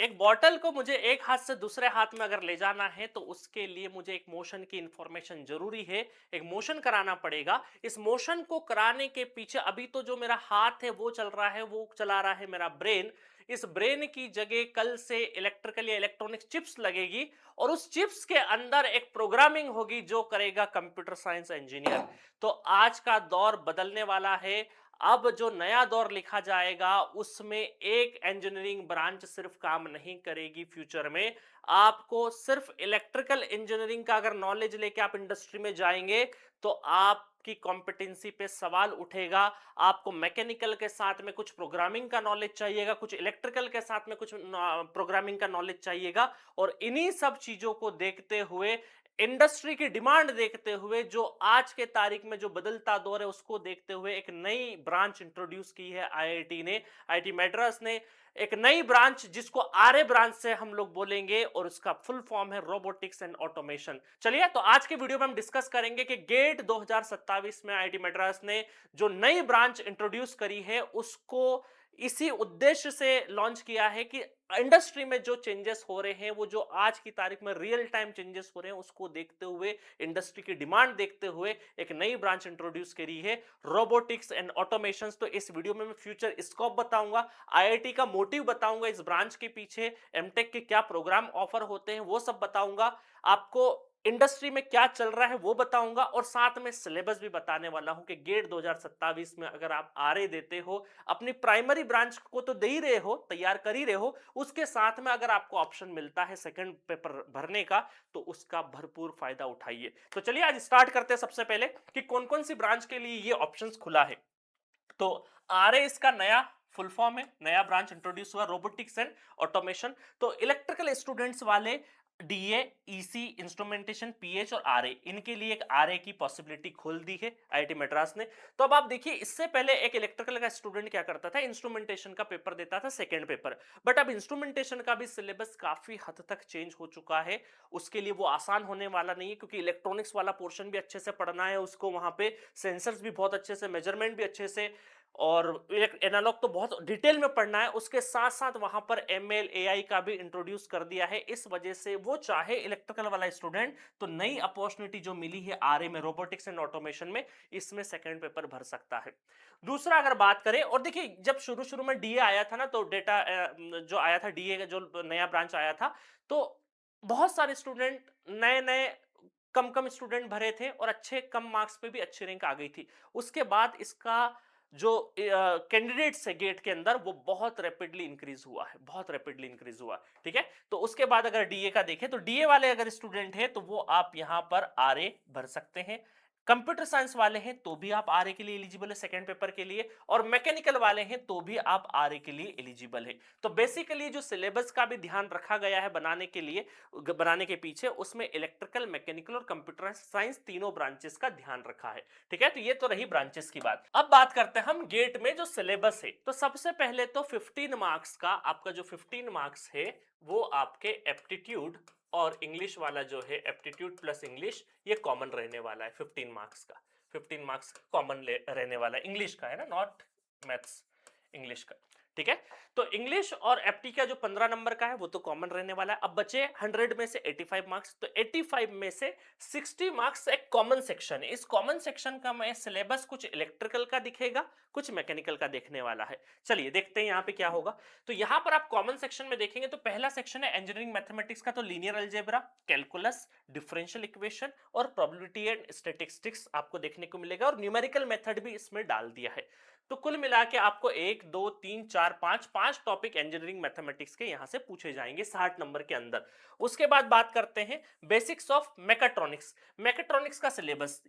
एक बॉटल को मुझे एक हाथ से दूसरे हाथ में अगर ले जाना है तो उसके लिए मुझे एक मोशन की इंफॉर्मेशन जरूरी है। एक मोशन कराना पड़ेगा। इस मोशन को कराने के पीछे अभी तो जो मेरा हाथ है वो चल रहा है, वो चला रहा है मेरा ब्रेन। इस ब्रेन की जगह कल से इलेक्ट्रिकल या इलेक्ट्रॉनिक चिप्स लगेगी और उस चिप्स के अंदर एक प्रोग्रामिंग होगी जो करेगा कंप्यूटर साइंस इंजीनियर। तो आज का दौर बदलने वाला है। अब जो नया दौर लिखा जाएगा उसमें एक इंजीनियरिंग ब्रांच सिर्फ काम नहीं करेगी फ्यूचर में। आपको सिर्फ इलेक्ट्रिकल इंजीनियरिंग का अगर नॉलेज लेके आप इंडस्ट्री में जाएंगे तो आपकी कॉम्पिटेंसी पे सवाल उठेगा। आपको मैकेनिकल के साथ में कुछ प्रोग्रामिंग का नॉलेज चाहिएगा, कुछ इलेक्ट्रिकल के साथ में कुछ प्रोग्रामिंग का नॉलेज चाहिएगा। और इन्हीं सब चीजों को देखते हुए, इंडस्ट्री की डिमांड देखते हुए, जो आज के तारीख में जो बदलता दौर है उसको देखते हुए एक नई ब्रांच इंट्रोड्यूस की है आईआईटी ने, आईआईटी मद्रास ने। एक नई ब्रांच जिसको आरए ब्रांच से हम लोग बोलेंगे और उसका फुल फॉर्म है रोबोटिक्स एंड ऑटोमेशन। चलिए तो आज के वीडियो में हम डिस्कस करेंगे कि गेट 2027 में आईआईटी मद्रास ने जो नई ब्रांच इंट्रोड्यूस करी है उसको इसी उद्देश्य से लॉन्च किया है कि इंडस्ट्री में जो चेंजेस हो रहे हैं, वो जो आज की तारीख में रियल टाइम चेंजेस हो रहे हैं, उसको देखते हुए, इंडस्ट्री की डिमांड देखते हुए एक नई ब्रांच इंट्रोड्यूस करी है, रोबोटिक्स एंड ऑटोमेशन। तो इस वीडियो में मैं फ्यूचर स्कोप बताऊंगा, आईआईटी का मोटिव बताऊंगा, इस ब्रांच के पीछे एमटेक के क्या प्रोग्राम ऑफर होते हैं वो सब बताऊंगा आपको, इंडस्ट्री में क्या चल रहा है वो बताऊंगा और साथ में सिलेबस भी बताने वाला हूं कि गेट 2027 में अगर आप आरए देते हो, अपनी प्राइमरी ब्रांच को तो दे ही रहे हो, तैयार कर ही रहे हो, उसके साथ में अगर आपको ऑप्शन मिलता है सेकंड पेपर भरने का तो उसका भरपूर फायदा उठाइए। तो चलिए आज स्टार्ट करते हैं सबसे पहले कि कौन कौन सी ब्रांच के लिए ये ऑप्शंस खुला है। तो आरए इसका नया फुल फॉर्म है, नया ब्रांच इंट्रोड्यूस हुआ, रोबोटिक्स एंड ऑटोमेशन। तो इलेक्ट्रिकल स्टूडेंट्स वाले डीए, ईसी, इंस्ट्रूमेंटेशन, पीएच और आरए, इनके लिए एक आरए की पॉसिबिलिटी खोल दी है आईआईटी मद्रास ने। तो अब आप देखिए, इससे पहले एक इलेक्ट्रिकल का स्टूडेंट क्या करता था, इंस्ट्रूमेंटेशन का पेपर देता था सेकंड पेपर। बट अब इंस्ट्रूमेंटेशन का भी सिलेबस काफी हद तक चेंज हो चुका है। उसके लिए वो आसान होने वाला नहीं है क्योंकि इलेक्ट्रॉनिक्स वाला पोर्शन भी अच्छे से पढ़ना है उसको, वहां पे सेंसर्स भी बहुत अच्छे से, मेजरमेंट भी अच्छे से, और एनालॉग तो बहुत डिटेल में पढ़ना है। उसके साथ साथ वहां पर एमएल एआई का भी इंट्रोड्यूस कर दिया है। इस वजह से वो चाहे इलेक्ट्रिकल वाला स्टूडेंट तो नई अपॉर्चुनिटी जो मिली है आरए में, रोबोटिक्स एंड ऑटोमेशन में, इसमें सेकंड पेपर भर सकता है। दूसरा अगर बात करें, और देखिए जब शुरू शुरू में डीए आया था ना, तो डेटा जो आया था डीए का, जो नया ब्रांच आया था, तो बहुत सारे स्टूडेंट नए नए कम कम स्टूडेंट भरे थे और अच्छे कम मार्क्स पे भी अच्छी रैंक आ गई थी। उसके बाद इसका जो कैंडिडेट्स है गेट के अंदर, वो बहुत रैपिडली इंक्रीज हुआ है, बहुत रैपिडली इंक्रीज हुआ। ठीक है, तो उसके बाद अगर डीए का देखें तो डीए वाले अगर स्टूडेंट है तो वो आप यहां पर आरए भर सकते हैं। कंप्यूटर साइंस वाले हैं तो भी आप आरए के लिए एलिजिबल है सेकंड पेपर के लिए, और मैकेनिकल वाले हैं तो भी आप आरए के लिए एलिजिबल है। तो बेसिकली जो सिलेबस का भी ध्यान रखा गया है बनाने के लिए, बनाने के पीछे, उसमें इलेक्ट्रिकल, मैकेनिकल और कंप्यूटर साइंस तीनों ब्रांचेस का ध्यान रखा है। ठीक है, तो ये तो रही ब्रांचेस की बात। अब बात करते हैं हम गेट में जो सिलेबस है। तो सबसे पहले तो 15 मार्क्स का आपका जो 15 मार्क्स है वो आपके एप्टीट्यूड और इंग्लिश वाला जो है, एप्टीट्यूड प्लस इंग्लिश, ये कॉमन रहने वाला है 15 मार्क्स का। 15 मार्क्स कॉमन रहने वाला है, इंग्लिश का है ना, नॉट मैथ्स, इंग्लिश का। ठीक है, तो इंग्लिश और एप्टी का जो 15 नंबर का है वो तो कॉमन रहने वाला है। अब बचे 100 में से 85 मार्क्स, तो 85 में से 60 मार्क्स एक कॉमन सेक्शन है। इस कॉमन सेक्शन का मैं सिलेबस कुछ इलेक्ट्रिकल का दिखेगा, कुछ मैकेनिकल का देखने वाला है। चलिए देखते हैं यहाँ पे क्या होगा। तो यहाँ पर आप कॉमन सेक्शन में देखेंगे तो पहला सेक्शन है इंजीनियरिंग मैथमेटिक्स का, तो linear algebra, calculus, differential equation और प्रोबेबिलिटी एंड स्टैटिस्टिक्स आपको देखने को मिलेगा, और न्यूमेरिकल मेथड भी इसमें डाल दिया है। तो कुल मिला के आपको 1 2 3 4 5 5 टॉपिक इंजीनियरिंग मैथमेटिक्स के यहां से पूछे जाएंगे 60 नंबर के अंदर। उसके बाद बात करते हैं बेसिक्स ऑफ मैकेट्रॉनिक्स। मैकेट्रॉनिक्स का सिलेबस,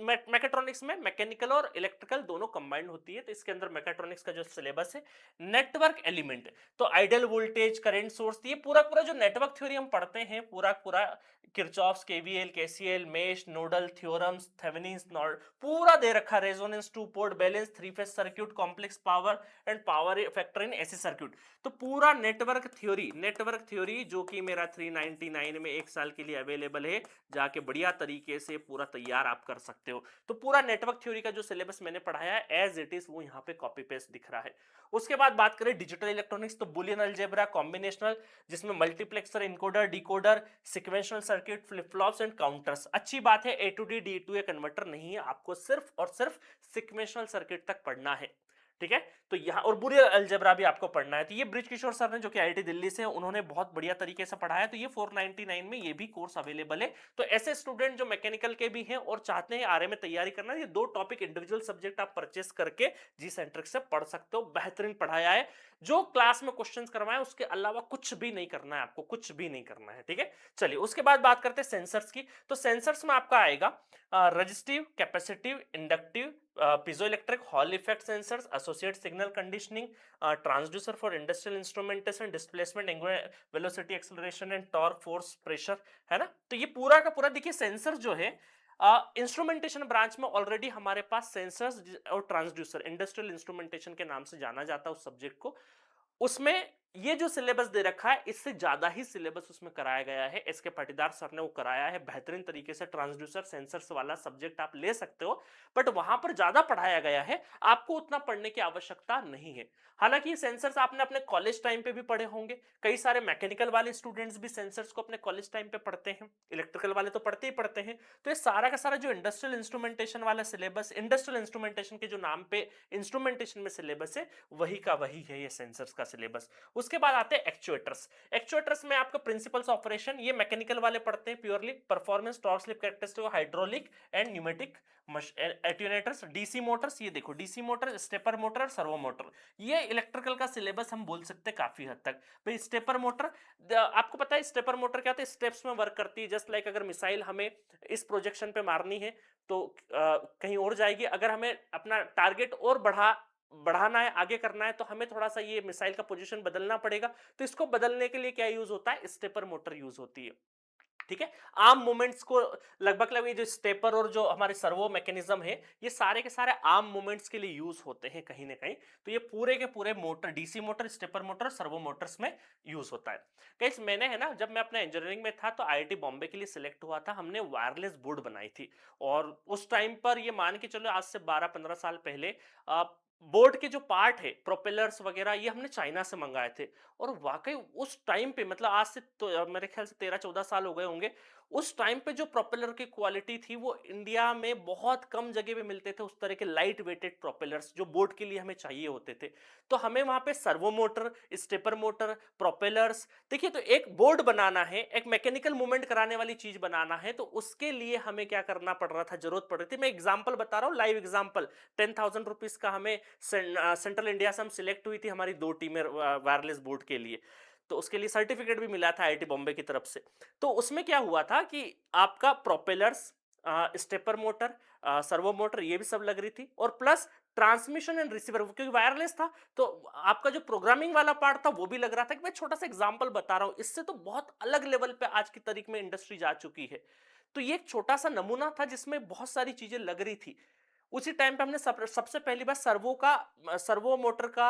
मैकेट्रॉनिक्स में मैकेनिकल और इलेक्ट्रिकल दोनों कंबाइंड होती है, तो इसके अंदर मैकेट्रॉनिक्स का जो सिलेबस है, नेटवर्क एलिमेंट, तो आइडियल वोल्टेज, करंट सोर्स, ये पूरा पूरा जो नेटवर्क थ्योरी हम पढ़ते हैं, पूरा पूरा Kirchhoff's, KVL, KCL, mesh, nodal theorems, Thevenin's, पूरा दे रखा, resonance, two port, balance, three phase circuit, complex power and power factor in AC circuit. तो पूरा नेटवर्क थ्योरी जो कि मेरा 399 में 1 साल के लिए अवेलेबल है, जाके बढ़िया तरीके से पूरा तैयार आप कर सकते हो। तो पूरा नेटवर्क थ्योरी का जो सिलेबस मैंने पढ़ाया है एज इट इज वो यहाँ पे कॉपी पेस्ट दिख रहा है। उसके बाद बात करें डिजिटल इलेक्ट्रॉनिक्स, तो बुलियन अलजेब्रा, कॉम्बिनेशनल, जिसमें multiplexer, encoder, decoder, sequential circuit, flip flops and counters. अच्छी बात है, A to D D to A converter नहीं है, आपको सिर्फ और सिर्फ सिक्वेंशियल सर्किट तक पढ़ना है। ठीक है, तो यहाँ और बुलियन अलजेब्रा भी आपको पढ़ना है। तो ये ब्रिज किशोर सर ने जो कि आईआईटी दिल्ली से, उन्होंने बहुत बढ़िया तरीके से पढ़ाया। तो ये 499 में ये भी कोर्स अवेलेबल है। तो ऐसे स्टूडेंट जो मैकेनिकल के भी हैं और चाहते हैं आरए में तैयारी करना, ये 2 टॉपिक इंडिविजुअल सब्जेक्ट आप परचेस करके जी सेंट्रिक से पढ़ सकते हो। बेहतरीन पढ़ाया है, जो क्लास में क्वेश्चंस करवाए उसके अलावा कुछ भी नहीं करना है, आपको कुछ भी नहीं करना है। ठीक है, चलिए उसके बाद बात करते हैं सेंसर्स की। तो सेंसर्स में आपका आएगा resistive, capacitive, inductive, piezoelectric, hall effect sensors, associate signal conditioning, transducer for industrial instrumentation, displacement, angular velocity, acceleration and torque, force, pressure, है ना। तो ये पूरा का पूरा देखिए सेंसर जो है इंस्ट्रूमेंटेशन ब्रांच में ऑलरेडी हमारे पास सेंसर्स और ट्रांसड्यूसर इंडस्ट्रियल इंस्ट्रूमेंटेशन के नाम से जाना जाता है उस सब्जेक्ट को। उसमें ये जो सिलेबस दे रखा है इससे ज्यादा ही सिलेबस उसमें कराया गया है। एस के पाटीदार सर ने वो कराया है बेहतरीन तरीके से। ट्रांसड्यूसर सेंसर्स वाला सब्जेक्ट आप ले सकते हो, बट वहां पर ज्यादा पढ़ाया गया है, आपको उतना पढ़ने की आवश्यकता नहीं है। हालांकि ये सेंसर्स आपने अपने कॉलेज टाइम पे भी पढ़े होंगे, कई सारे मैकेनिकल वाले स्टूडेंट्स भी सेंसर्स को अपने कॉलेज टाइम पे पढ़ते हैं, इलेक्ट्रिकल वाले तो पढ़ते ही पढ़ते हैं। तो ये सारा का सारा जो इंडस्ट्रियल इंस्ट्रूमेंटेशन वाला सिलेबस, इंडस्ट्रियल इंस्ट्रूमेंटेशन के जो नाम पे इंस्ट्रूमेंटेशन में सिलेबस है, वही का वही है ये सेंसर्स का सिलेबस। उसके बाद आते हैं एक्चुएटर्स। एक्चुएटर्स में आपका प्रिंसिपल्स ऑपरेशन, ये मैकेनिकल वाले पढ़ते हैं purely. Performance, torque slip characteristic, hydraulic and pneumatic actuators, DC motors, ये देखो डीसी मोटर, स्टेपर मोटर और सर्वो मोटर, ये इलेक्ट्रिकल का सिलेबस हम बोल सकते हैं काफी हद तक। भाई स्टेपर मोटर, आपको पता है स्टेपर मोटर क्या होता है, स्टेप्स में वर्क करती है। जस्ट लाइक अगर मिसाइल हमें इस प्रोजेक्शन पे मारनी है तो कहीं और जाएगी, अगर हमें अपना टारगेट और बढ़ाना है, आगे करना है, तो हमें थोड़ा सा ये मिसाइल का पोजीशन बदलना पड़ेगा। तो इसको बदलने के लिए क्या यूज होता है, स्टेपर मोटर यूज होती है। ठीक है, आर्म मूवमेंट्स को लगभग ये जो स्टेपर और जो हमारे सर्वो मैकेनिज्म है, ये सारे के सारे आर्म मूवमेंट्स के लिए यूज होते हैं कहीं ना कहीं। तो ये पूरे के पूरे motor, DC motor, stepper motor, servo Motors में यूज होता है। गाइस मैंने है ना, जब मैं अपना इंजीनियरिंग में था तो आईआईटी बॉम्बे के लिए सिलेक्ट हुआ था, हमने वायरलेस बोर्ड बनाई थी। और उस टाइम पर ये मान के चलो आज से 12-15 साल पहले बोर्ड के जो पार्ट है, प्रोपेलर्स वगैरह, ये हमने चाइना से मंगाए थे। और वाकई उस टाइम पे, मतलब आज से तो मेरे ख्याल से 13-14 साल हो गए होंगे, उस टाइम पे जो प्रोपेलर की क्वालिटी थी वो इंडिया में बहुत कम जगह पे मिलते थे, उस तरह के लाइट वेटेड प्रोपेलर्स जो बोर्ड के लिए हमें चाहिए होते थे। तो हमें वहां पे servo motor, stepper motor, propellers, देखिए तो एक बोर्ड बनाना है, एक मैकेनिकल मूवमेंट कराने वाली चीज बनाना है, तो उसके लिए हमें क्या करना पड़ रहा था, जरूरत पड़ रही थी। मैं एग्जाम्पल बता रहा हूँ, लाइव एग्जाम्पल। 10,000 रुपीज का हमें सेंट्रल इंडिया से हम सिलेक्ट हुई थी हमारी 2 टीमें वायरलेस बोर्ड के लिए। तो उसके लिए सर्टिफिकेट भी मिला था आईआईटी बॉम्बे की तरफ से। तो उसमें क्या हुआ था कि आपका propellers, stepper motor, servo motor, ये भी सब लग रही थी, और प्लस ट्रांसमिशन एंड रिसीवर, क्योंकि वायरलेस था तो आपका जो प्रोग्रामिंग वाला पार्ट था वो भी लग रहा था। कि मैं छोटा सा एग्जांपल बता रहा हूं, इससे तो बहुत अलग लेवल पे आज की तारीख में इंडस्ट्री जा चुकी है। तो ये एक छोटा सा नमूना था जिसमें बहुत सारी चीजें लग रही थी। उसी टाइम पे हमने सबसे पहली बार सर्वो मोटर का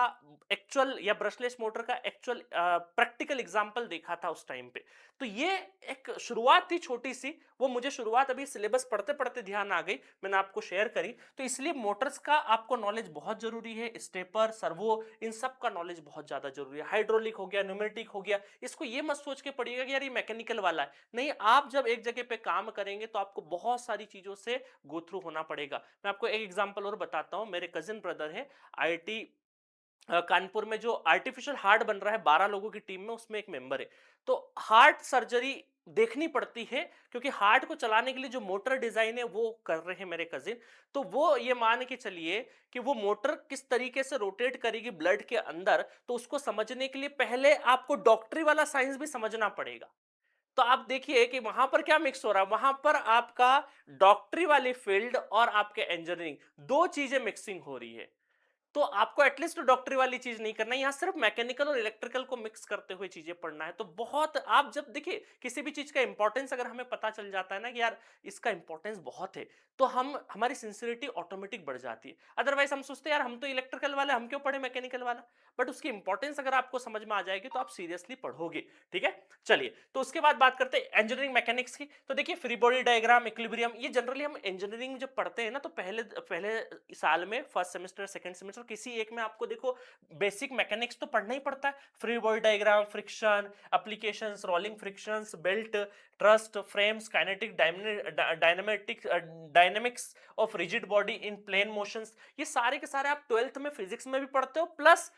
एक्चुअल, या ब्रशलेस मोटर का एक्चुअल प्रैक्टिकल एग्जांपल देखा था उस टाइम पे। तो ये एक शुरुआत थी छोटी सी, वो मुझे शुरुआत अभी सिलेबस पढ़ते पढ़ते ध्यान आ गई, मैंने आपको शेयर करी। तो इसलिए मोटर्स का आपको नॉलेज बहुत जरूरी है, स्टेपर, सर्वो, इन सब का नॉलेज बहुत ज्यादा जरूरी है। हाइड्रोलिक हो गया, न्यूमेटिक हो गया, इसको ये मत सोच के पढ़िएगा कि यार ये मैकेनिकल वाला है, नहीं। आप जब एक जगह पे काम करेंगे तो आपको बहुत सारी चीजों से गो थ्रू होना पड़ेगा। मैं आपको एक एग्जांपल और बताता हूं। मेरे कजिन ब्रदर है आईआईटी कानपुर में, जो आर्टिफिशियल हार्ट बन रहा है 12 लोगों की टीम में, उसमें एक मेंबर है। तो हार्ट सर्जरी देखनी पड़ती है, क्योंकि हार्ट को चलाने के लिए जो मोटर डिजाइन है वो कर रहे हैं मेरे कजिन। तो वो ये मान के चलिए कि वो मोटर किस तरीके से रोटेट करेगी ब्लड के अंदर, तो उसको समझने के लिए पहले आपको डॉक्टरी वाला साइंस भी समझना पड़ेगा। तो आप देखिए कि वहां पर क्या मिक्स हो रहा है, वहां पर आपका डॉक्टरी वाली फील्ड और आपके इंजीनियरिंग, दो चीजें मिक्सिंग हो रही है। तो आपको एटलीस्ट डॉक्टरी वाली चीज नहीं करना है, यहाँ सिर्फ मैकेनिकल और इलेक्ट्रिकल को मिक्स करते हुए चीजें पढ़ना है। तो बहुत आप जब देखिए किसी भी चीज का इंपॉर्टेंस अगर हमें पता चल जाता है ना कि यार इसका इंपॉर्टेंस बहुत है, तो हम हमारी सिंसियरिटी ऑटोमेटिक बढ़ जाती है। अदरवाइज हम सोचते हैं यार हम तो इलेक्ट्रिकल वाले, हम क्यों पढ़े मैकेनिकल वाला। बट उसकी इंपॉर्टेंस अगर आपको समझ में आ जाएगी तो आप सीरियसली पढ़ोगे। ठीक है, चलिए तो उसके बाद बात करते हैं इंजीनियरिंग मैकेनिक्स की। तो देखिए फ्री बॉडी डायग्राम, इक्विलिब्रियम, ये जनरली हम इंजीनियरिंग जब पढ़ते हैं ना तो पहले पहले साल में फर्स्ट सेमेस्टर सेकंड सेमेस्टर किसी एक में आपको देखो बेसिक मैकेनिक्स तो पढ़ना ही पड़ता है। Free body diagram, friction applications, rolling frictions, belt, truss, frames, kinetic, dynamatic, dynamics of rigid body in plane motions, ये सारे के सारे आप 12th में फिजिक्स में भी पढ़ते हो। प्लस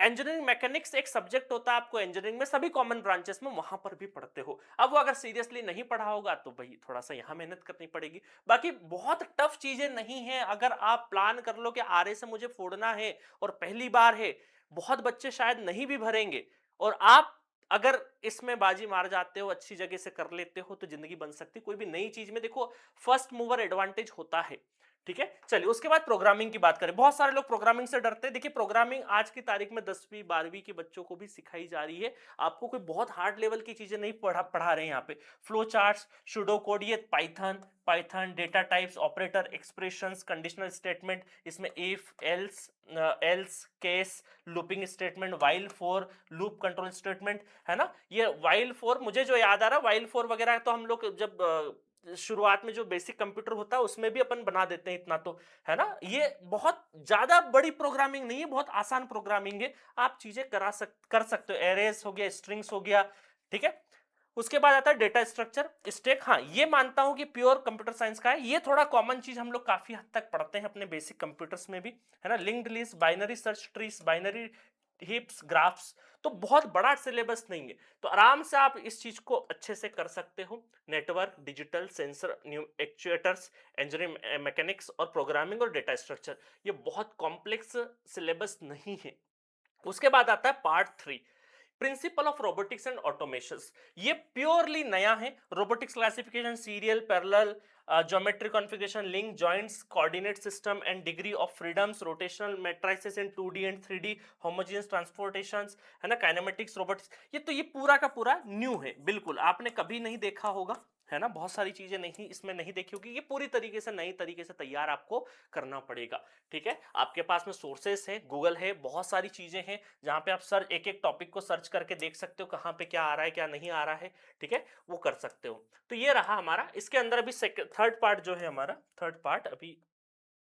इंजीनियरिंग मैकेनिक्स एक सब्जेक्ट होता है आपको इंजीनियरिंग में सभी कॉमन ब्रांचेस में, वहां पर भी पढ़ते हो। अब वो अगर सीरियसली नहीं पढ़ा होगा तो भाई थोड़ा सा यहां मेहनत करनी पड़ेगी। बाकी बहुत टफ चीजें नहीं है, अगर आप प्लान कर लो कि आरए से मुझे फोड़ना है और पहली बार है, बहुत बच्चे शायद नहीं भी भरेंगे, और आप अगर इसमें बाजी मार जाते हो, अच्छी जगह से कर लेते हो, तो जिंदगी बन सकती है। कोई भी नई चीज में देखो फर्स्ट मूवर एडवांटेज होता है। ठीक है, चलिए उसके बाद प्रोग्रामिंग की बात करें। बहुत सारे लोग प्रोग्रामिंग से डरते हैं। देखिए प्रोग्रामिंग आज की तारीख में 10वीं 12वीं के बच्चों को भी सिखाई जा रही है। आपको कोई बहुत हार्ड लेवल की चीजें नहीं पढ़ा रहे हैं यहाँ पे। फ्लो चार्ट्स, सुडो कोड, ये Python data types, operator, expressions, conditional statement, इसमें if, else case, looping statement, while for, loop control statement, है ना। ये वाइल फॉर मुझे जो याद आ रहा है, वाइल फॉर वगैरह तो हम लोग जब शुरुआत में जो बेसिक कंप्यूटर होता है उसमें भी अपन बना देते हैं, इतना तो है ना। ये बहुत ज्यादा बड़ी प्रोग्रामिंग नहीं है, बहुत आसान प्रोग्रामिंग है। आप चीजें कर सकते हो। एरेज हो गया, स्ट्रिंग्स हो गया। ठीक है, उसके बाद आता है डेटा स्ट्रक्चर, स्टैक। हाँ, ये मानता हूं कि प्योर कंप्यूटर साइंस का है। ये थोड़ा कॉमन चीज हम लोग काफी हद तक पढ़ते हैं अपने बेसिक कंप्यूटर्स में भी, है ना। Linked list, binary search trees, binary हिप्स, graphs, तो बहुत बड़ा सिलेबस नहीं है, तो आराम से आप इस चीज को अच्छे से कर सकते हो। Network, digital, sensor, new actuators, engineering mechanics और प्रोग्रामिंग और डेटा स्ट्रक्चर, ये बहुत कॉम्प्लेक्स सिलेबस नहीं है। उसके बाद आता है part 3, principle of robotics and automations. ये प्योरली नया है। Robotics classification, serial, parallel, geometry configuration, link, joints, coordinate system and degree of freedoms, rotational matrices in 2D and 3D, homogeneous transportations, है ना, काइनेमेटिक्स, रोबोटिक्स। ये पूरा का पूरा new है, बिल्कुल आपने कभी नहीं देखा होगा, है ना। बहुत सारी चीजें नहीं इसमें नहीं देखी होगी। ये पूरी तरीके से नई तरीके से तैयार आपको करना पड़ेगा। ठीक है, आपके पास में सोर्सेस है, गूगल है, बहुत सारी चीजें हैं जहां पे आप सर्च एक एक टॉपिक को सर्च करके देख सकते हो कहां पे क्या आ रहा है क्या नहीं आ रहा है। ठीक है, वो कर सकते हो। तो ये रहा हमारा। इसके अंदर अभी थर्ड पार्ट जो है हमारा, थर्ड पार्ट अभी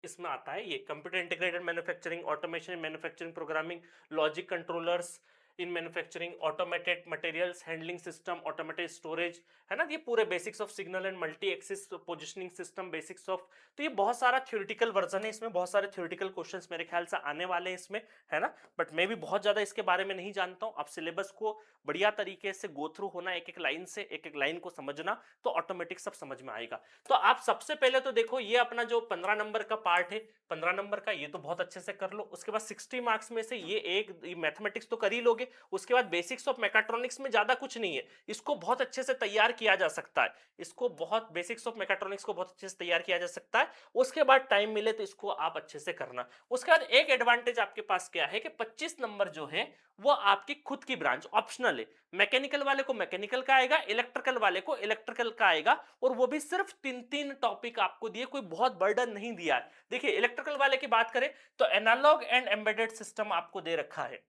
इसमें आता है, ये computer integrated manufacturing, automation, manufacturing programming, logic controllers in manufacturing, automated materials handling system, automated storage, है ना। ये पूरे basics of signal and multi axis positioning system, basics of. तो ये बहुत सारा थ्योरेटिकल वर्जन है, इसमें बहुत सारे थ्योरेटिकल क्वेश्चंस मेरे ख्याल से आने वाले हैं इसमें, है ना। बट मैं भी बहुत ज्यादा इसके बारे में नहीं जानता हूँ। आप सिलेबस को बढ़िया तरीके से गो थ्रू होना, एक एक लाइन से, एक एक लाइन को समझना, तो ऑटोमेटिक सब समझ में आएगा। तो आप सबसे पहले तो देखो ये अपना जो 15 नंबर का पार्ट है, 15 नंबर का, ये तो बहुत अच्छे से कर लो। उसके बाद 60 मार्क्स में से ये मैथमेटिक्स तो कर ही लोगे। उसके बाद बेसिक्स ऑफ मैकाट्रॉनिक्स में ज्यादा कुछ नहीं है, इसको बहुत अच्छे से तैयार किया जा सकता है। इसको बहुत बेसिक्स ऑफ मैकाट्रॉनिक्स को बहुत अच्छे से तैयार किया जा सकता है। उसके बाद टाइम मिले तो इसको आप अच्छे से करना। उसके बाद एक एडवांटेज आपके पास क्या है कि 25 नंबर जो है वो आपकी खुद की ब्रांच ऑप्शनल है। मैकेनिकल वाले को मैकेनिकल का आएगा, इलेक्ट्रिकल वाले को इलेक्ट्रिकल का आएगा, और वो भी सिर्फ 3-3 टॉपिक आपको दिए, कोई बहुत बर्डन नहीं दिया है। देखिए इलेक्ट्रिकल वाले की बात करें तो एनालॉग एंड एम्बेडेड सिस्टम आपको दे रखा है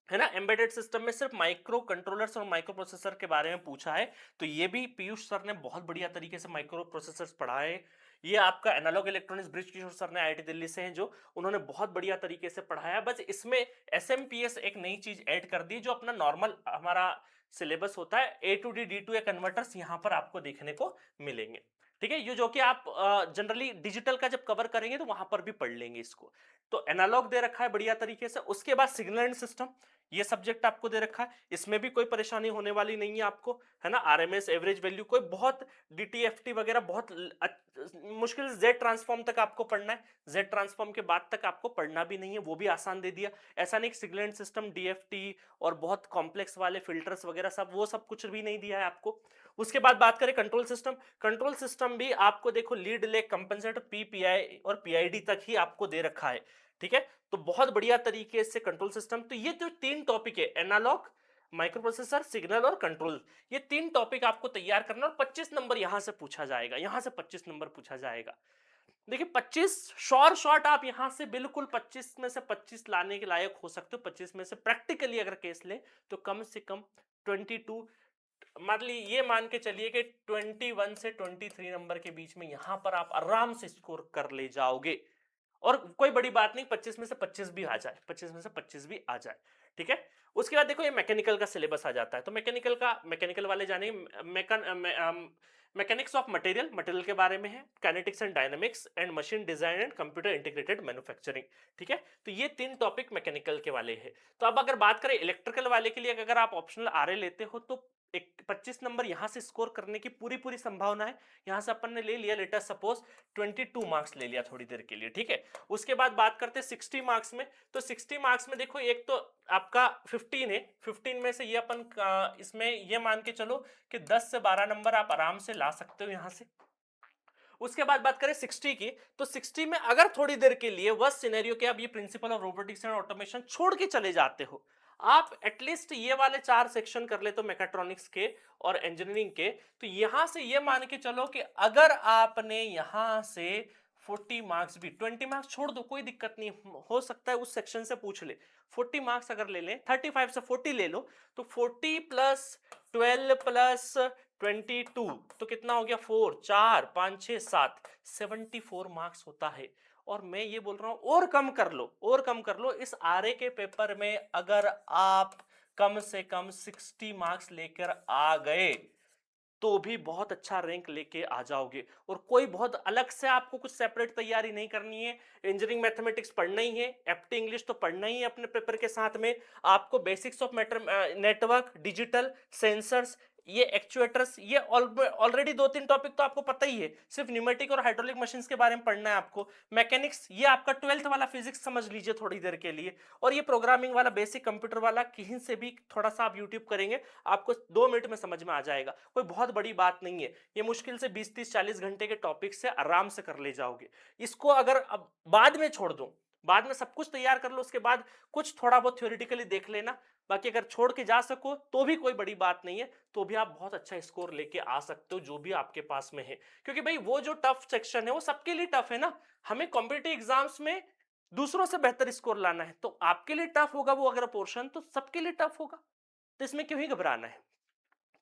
ना। एम्बेडेड सिस्टम में सिर्फ माइक्रो कंट्रोलर्स और माइक्रो प्रोसेसर के बारे में पूछा है। तो ये भी पीयूष सर ने बहुत बढ़िया तरीके से माइक्रो प्रोसेसर्स पढ़ाए। ये आपका एनालॉग इलेक्ट्रॉनिक्स ब्रिज किशोर सर ने आईआईटी दिल्ली से हैं, जो उन्होंने बहुत बढ़िया तरीके से पढ़ाया। बस इसमें एसएमपीएस एक नई चीज ऐड कर दी, जो अपना नॉर्मल हमारा सिलेबस होता है A to D D to A converters यहां पर आपको देखने को मिलेंगे। ठीक है, ये जो कि आप जनरली डिजिटल का जब कवर करेंगे तो वहां पर भी पढ़ लेंगे इसको। तो एनालॉग दे रखा है बढ़िया तरीके से। उसके बाद सिग्नल एंड सिस्टम, ये सब्जेक्ट आपको दे रखा है। इसमें भी कोई परेशानी होने वाली नहीं है आपको, है ना। आरएमएस, एवरेज वैल्यू, कोई बहुत डीटीएफटी वगैरह बहुत मुश्किल जेड ट्रांसफॉर्म तक आपको पढ़ना है। जेड ट्रांसफॉर्म के बाद तक आपको पढ़ना भी नहीं है, वो भी आसान दे दिया। ऐसा नहीं सिग्नल एंड सिस्टम डीएफटी और बहुत कॉम्प्लेक्स वाले फिल्टर्स वगैरह सब, वो सब कुछ भी नहीं दिया है आपको। उसके बाद बात करें कंट्रोल सिस्टम, कंट्रोल सिस्टम भी आपको देखो लीड, लेग, कंपेंसेटर, पीपीआई और पीआईडी तक ही आपको दे रखा है। ठीक है। तो बहुत बढ़िया तरीके से कंट्रोल सिस्टम, तो ये जो 3 टॉपिक है, एनालॉग, माइक्रो प्रोसेसर, सिग्नल और कंट्रोल, ये 3 टॉपिक आपको तैयार करना और 25 नंबर यहां से पूछा जाएगा, यहां से 25 नंबर पूछा जाएगा। देखिए 25 शॉर्ट शॉर्ट आप यहां से बिल्कुल 25 में से 25 लाने के लायक हो सकते हो। 25 में से प्रैक्टिकली अगर केस ले तो कम से कम 22, मान ली ये मान के चलिए कि 21 से 23 नंबर के बीच में यहां पर आप आराम से स्कोर कर ले जाओगे। और कोई बड़ी बात नहीं, 25 में से 25 भी आ जाए, 25 में से 25 भी आ जाए, ठीक है। उसके बाद देखो ये मैकेनिकल का सिलेबस आ जाता है, तो मैकेनिकल वाले जाने मैकेनिक्स ऑफ मटेरियल, मटेरियल के बारे में है, kinetics and dynamics and machine design and computer integrated manufacturing, ठीक है। तो ये 3 टॉपिक मैकेनिकल के वाले हैं। तो अब अगर बात करें इलेक्ट्रिकल वाले के लिए, अगर आप ऑप्शनल आरए लेते हो तो एक 25 नंबर यहां से स्कोर करने की पूरी पूरी संभावना है। यहां से अपन ने ले लिया, लेट अस सपोज 22 मार्क्स ले लिया थोड़ी देर के लिए, ठीक है। उसके बाद बात करते हैं 60 मार्क्स में, तो 60 मार्क्स में देखो एक तो आपका 15 है, 15 में से ये अपन इसमें ये मान के चलो कि 10 से 12 नंबर आप आराम से ला सकते हो यहां से। उसके बाद बात करें 60 की, तो 60 में अगर थोड़ी देर के लिए वर्स्ट सिनेरियो के आप ये principal of robotics and automation छोड़ के चले जाते हो, आप एटलीस्ट ये वाले 4 सेक्शन कर ले तो मैकेट्रॉनिक्स के और इंजीनियरिंग के, तो यहां से ये मान के चलो कि अगर आपने यहां से 40 मार्क्स भी, 20 मार्क्स छोड़ दो कोई दिक्कत नहीं, हो सकता है उस सेक्शन से पूछ ले, 40 मार्क्स अगर ले लें, 35 से 40 ले लो, तो 40 प्लस 12 प्लस 22 तो कितना हो गया, 4 4 5 6 7 74 मार्क्स होता है। और मैं ये बोल रहा हूं और कम कर लो, और कम कर लो, इस आरए के पेपर में अगर आप कम से कम 60 मार्क्स लेकर आ गए तो भी बहुत अच्छा रैंक लेके आ जाओगे। और कोई बहुत अलग से आपको कुछ सेपरेट तैयारी नहीं करनी है, इंजीनियरिंग मैथमेटिक्स पढ़ना ही है, एफटी इंग्लिश तो पढ़ना ही है अपने पेपर के साथ में, आपको basics of matter, network, digital sensors, ये एक्चुएटर्स, ये ऑलरेडी 2-3 टॉपिक तो आपको पता ही है, सिर्फ न्यूमेटिक और हाइड्रोलिक मशीन्स के बारे में पढ़ना है आपको। मैकेनिक्स, ये आपका 12th वाला फिजिक्स समझ लीजिए थोड़ी देर के लिए, और ये प्रोग्रामिंग वाला बेसिक कंप्यूटर वाला कहीं से भी थोड़ा सा आप यूट्यूब करेंगे आपको 2 मिनट में समझ में आ जाएगा, कोई बहुत बड़ी बात नहीं है। ये मुश्किल से 20-30-40 घंटे के टॉपिक से आराम से कर ले जाओगे। इसको अगर अब बाद में छोड़ दो, बाद में सब कुछ तैयार कर लो, उसके बाद कुछ थोड़ा बहुत थ्योरेटिकली देख लेना, बाकी अगर छोड़ के जा सको तो भी कोई बड़ी बात नहीं है, तो भी आप बहुत अच्छा स्कोर लेके आ सकते हो जो भी आपके पास में है। क्योंकि भाई वो जो टफ सेक्शन है वो सबके लिए टफ है ना, हमें कॉम्पिटिटिव एग्जाम्स में दूसरों से बेहतर स्कोर लाना है, तो आपके लिए टफ होगा वो अगर पोर्शन, तो सबके लिए टफ होगा, तो इसमें क्यों ही घबराना है।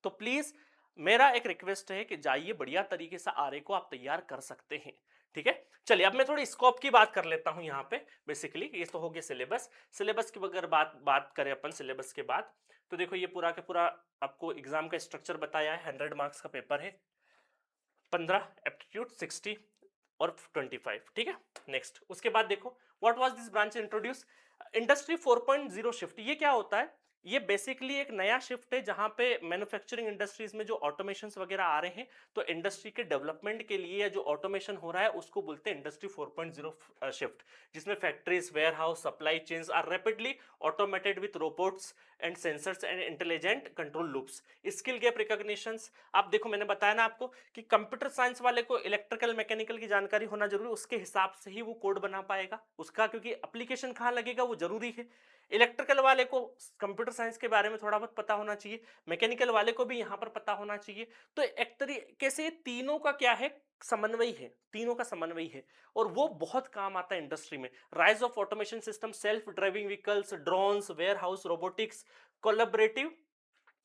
तो प्लीज मेरा एक रिक्वेस्ट है कि जाइए, बढ़िया तरीके से आरए को आप तैयार कर सकते हैं, ठीक है। चलिए अब मैं थोड़ी स्कोप की बात कर लेता हूं यहाँ पे। बेसिकली ये तो हो गया सिलेबस, सिलेबस की अगर बात करें अपन सिलेबस के बाद, तो देखो ये पूरा के पूरा आपको एग्जाम का स्ट्रक्चर बताया है। 100 मार्क्स का पेपर है, 15 एप्टीट्यूड, 60 और 25, ठीक है। नेक्स्ट उसके बाद देखो what was this branch introduce, industry 4.0 shift, ये क्या होता है, ये बेसिकली एक नया शिफ्ट है जहां पे मैन्युफैक्चरिंग इंडस्ट्रीज में जो ऑटोमेशंस वगैरह आ रहे हैं, तो इंडस्ट्री के डेवलपमेंट के लिए जो ऑटोमेशन हो रहा है उसको बोलते हैं इंडस्ट्री 4.0 शिफ्ट, जिसमें factories, warehouse, supply chains are rapidly automated with robots and sensors and intelligent control loops. Skill gap recognitions, आप देखो मैंने बताया ना आपको कि कंप्यूटर साइंस वाले को इलेक्ट्रिकल मैकेनिकल की जानकारी होना जरूरी, उसके हिसाब से ही वो कोड बना पाएगा उसका, क्योंकि एप्लीकेशन कहाँ लगेगा वो जरूरी है। इलेक्ट्रिकल वाले को कंप्यूटर साइंस के बारे में थोड़ा बहुत पता होना चाहिए, मैकेनिकल वाले को भी यहाँ पर पता होना चाहिए। तो एक तरीके से तीनों का क्या है, समन्वय है, तीनों का समन्वय है, और वो बहुत काम आता है इंडस्ट्री में। Rise of automation system, self driving vehicles, drones, warehouse robotics, collaborative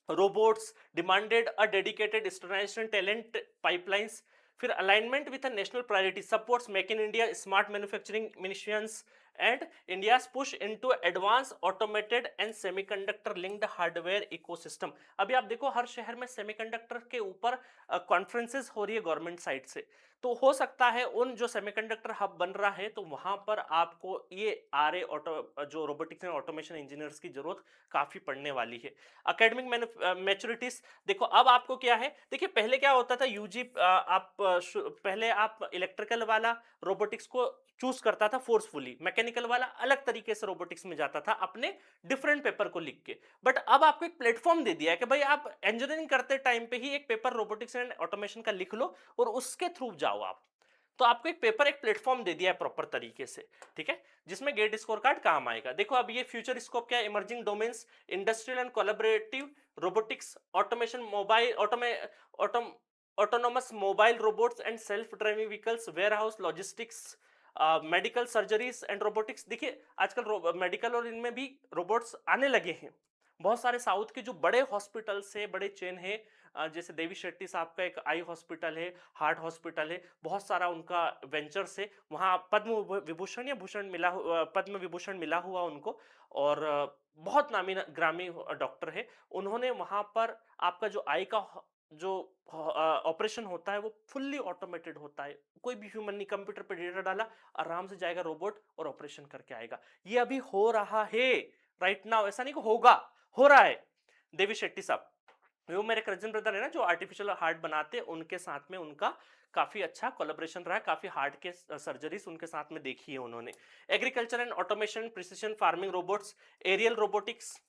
robots demanded a dedicated standardization talent pipelines, फिर alignment with a national priority, supports make in India smart manufacturing missions and India's push into advance automated and semiconductor linked hardware ecosystem. अभी आप देखो हर शहर में semiconductor के ऊपर conferences हो रही है गवर्नमेंट साइड से, तो हो सकता है उन जो सेमीकंडक्टर हब बन रहा है तो वहां पर आपको ये आरए ऑटो जो रोबोटिक्स एंड ऑटोमेशन इंजीनियर्स की जरूरत काफी पड़ने वाली है। एकेडमिक मैच्योरिटीज, देखो अब आपको क्या है, देखिए पहले क्या होता था यूजी, पहले आप इलेक्ट्रिकल वाला रोबोटिक्स को चूज करता था फोर्सफुली, मैकेनिकल वाला अलग तरीके से रोबोटिक्स में जाता था अपने डिफरेंट पेपर को लिख के। बट अब आपको एक प्लेटफॉर्म दे दिया है कि भाई आप इंजीनियरिंग करते टाइम पे ही एक पेपर रोबोटिक्स एंड ऑटोमेशन का लिख लो और उसके थ्रू जाओ आप। तो आपको एक पेपर एक प्लेटफॉर्म दे दिया है प्रॉपर तरीके से, ठीक है, जिसमें गेट स्कोर कार्ड काम आएगा। देखो अब ये फ्यूचर स्कोप क्या है, emerging domains, industrial and collaborative robotics, automation, mobile autonomous mobile robots and self driving vehicles, warehouse logistics, medical surgeries and robotics. देखिए आजकल मेडिकल और इनमें भी रोबोट्स आने लगे हैं। बहुत सारे साउथ के जो बड़े हॉस्पिटल्स है, बड़े चेन है, जैसे देवी शेट्टी साहब का एक आई हॉस्पिटल है, हार्ट हॉस्पिटल है, बहुत सारा उनका वेंचर्स है, वहाँ पद्म विभूषण मिला हुआ उनको। और बहुत नामी ग्रामी डॉक्टर है। उन्होंने वहाँ पर आपका जो आई का जो ऑपरेशन होता है वो फुल्ली ऑटोमेटेड होता है, कोई भी ह्यूमन नहीं, कंप्यूटर पे डेटा डाला, आराम से जाएगा रोबोट और ऑपरेशन करके आएगा। ये अभी हो रहा है राइट नाउ, ऐसा नहीं कि होगा, हो रहा है। देवी शेट्टी साहब, वो मेरे कजिन ब्रदर है ना, जो आर्टिफिशियल हार्ट बनाते हैं, उनके साथ में उनका काफी अच्छा कोलैबोरेशन रहा है, काफी हार्ट के सर्जरीज उनके साथ में देखी है उन्होंने। Agriculture and automation, precision farming robots, aerial robotics,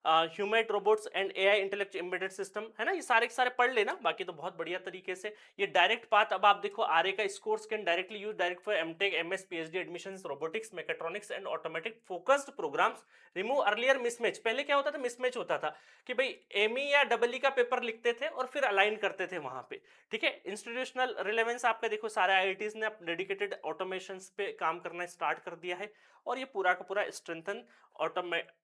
humanoid robots and AI intellect embedded system, है ना, ये सारे के सारे पढ़ लेना, बाकी तो बहुत बढ़िया तरीके से। ये डायरेक्ट पाथ, अब आप देखो आरए का scores can directly use direct for MTech, MS, PhD admissions, robotics, mechatronics and automatic focused programs, remove earlier mismatch. पहले क्या होता था, मिसमैच होता था कि भाई एमई या डबल ई का पेपर लिखते थे और फिर अलाइन करते थे वहां पे, ठीक है। इंस्टीट्यूशनल रिलेवेंस आपका देखो, सारे आईआईटीज ने डेडिकेटेड ऑटोमेशन पे काम करना स्टार्ट कर दिया है, और ये पूरा का पूरा strengthen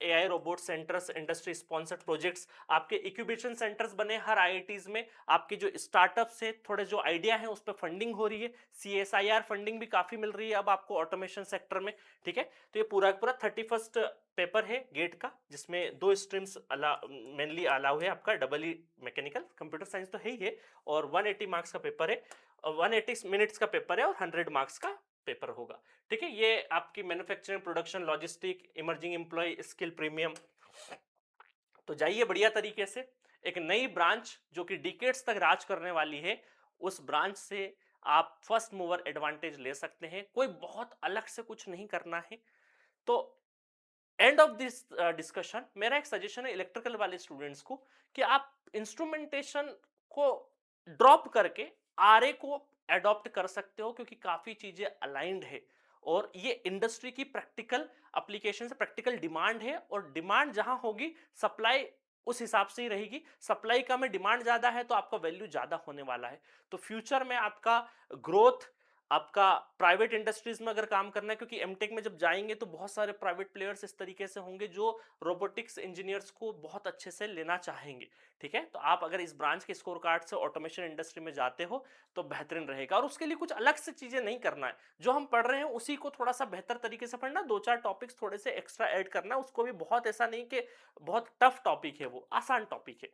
AI robot centres, industry sponsored projects, आपके इंक्यूबेशन सेंटर्स बने हर आईआईटीज में। आपके जो स्टार्टअप्स है, थोड़े जो आइडिया है, उस पर फंडिंग हो रही है, सीएसआईआर फंडिंग भी काफी मिल रही है अब आपको ऑटोमेशन सेक्टर में, ठीक है। तो ये पूरा का पूरा 31st पेपर है गेट का, जिसमें 2 स्ट्रीम्स मेनली अलाउ है आपका, double E mechanical, computer science तो है ही है, और 180 मार्क्स का पेपर है, 180 मिनट्स का पेपर है, और 100 मार्क्स का पेपर होगा, ठीक है। ये आपकी manufacturing, production, logistic, emerging employ skill premium. तो जाइए बढ़िया तरीके से, एक नई ब्रांच जो कि डिकेड्स तक राज करने वाली है, उस ब्रांच से आप फर्स्ट मूवर एडवांटेज ले सकते हैं, कोई बहुत अलग से कुछ नहीं करना है। तो एंड ऑफ दिस डिस्कशन मेरा एक सजेशन है इलेक्ट्रिकल वाले स्टूडेंट्स को, कि आप इंस्ट्रूमेंटेशन को ड्रॉप करके आरए को एडॉप्ट कर सकते हो, क्योंकि काफी चीजें अलाइंड है, और ये इंडस्ट्री की प्रैक्टिकल एप्लीकेशन से प्रैक्टिकल डिमांड है, और डिमांड जहां होगी सप्लाई उस हिसाब से ही रहेगी। सप्लाई कम है, डिमांड ज्यादा है, तो आपका वैल्यू ज्यादा होने वाला है। तो फ्यूचर में आपका ग्रोथ, आपका प्राइवेट इंडस्ट्रीज में अगर काम करना है, क्योंकि एमटेक में जब जाएंगे तो बहुत सारे प्राइवेट प्लेयर्स इस तरीके से होंगे जो रोबोटिक्स इंजीनियर्स को बहुत अच्छे से लेना चाहेंगे, ठीक है। तो आप अगर इस ब्रांच के स्कोर कार्ड से ऑटोमेशन इंडस्ट्री में जाते हो तो बेहतरीन रहेगा, और उसके लिए कुछ अलग से चीजें नहीं करना है, जो हम पढ़ रहे हैं उसी को थोड़ा सा बेहतर तरीके से पढ़ना, 2-4 टॉपिक्स थोड़े से एक्स्ट्रा ऐड करना, उसको भी बहुत ऐसा नहीं कि बहुत टफ टॉपिक है, वो आसान टॉपिक है,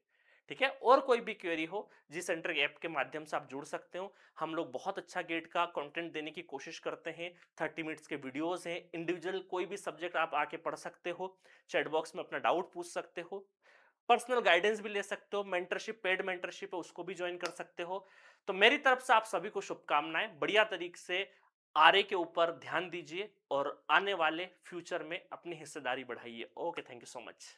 ठीक है। और कोई भी क्वेरी हो, जी सेंटर ऐप के माध्यम से आप जुड़ सकते हो। हम लोग बहुत अच्छा गेट का कंटेंट देने की कोशिश करते हैं, 30 मिनट्स के वीडियोस हैं, इंडिविजुअल कोई भी सब्जेक्ट आप आके पढ़ सकते हो, चैट बॉक्स में अपना डाउट पूछ सकते हो, पर्सनल गाइडेंस भी ले सकते हो, मेंटरशिप, पेड मेंटरशिप है उसको भी ज्वाइन कर सकते हो। तो मेरी तरफ से आप सभी को शुभकामनाएं, बढ़िया तरीके से आरए के ऊपर ध्यान दीजिए और आने वाले फ्यूचर में अपनी हिस्सेदारी बढ़ाइए। Okay, thank you so much.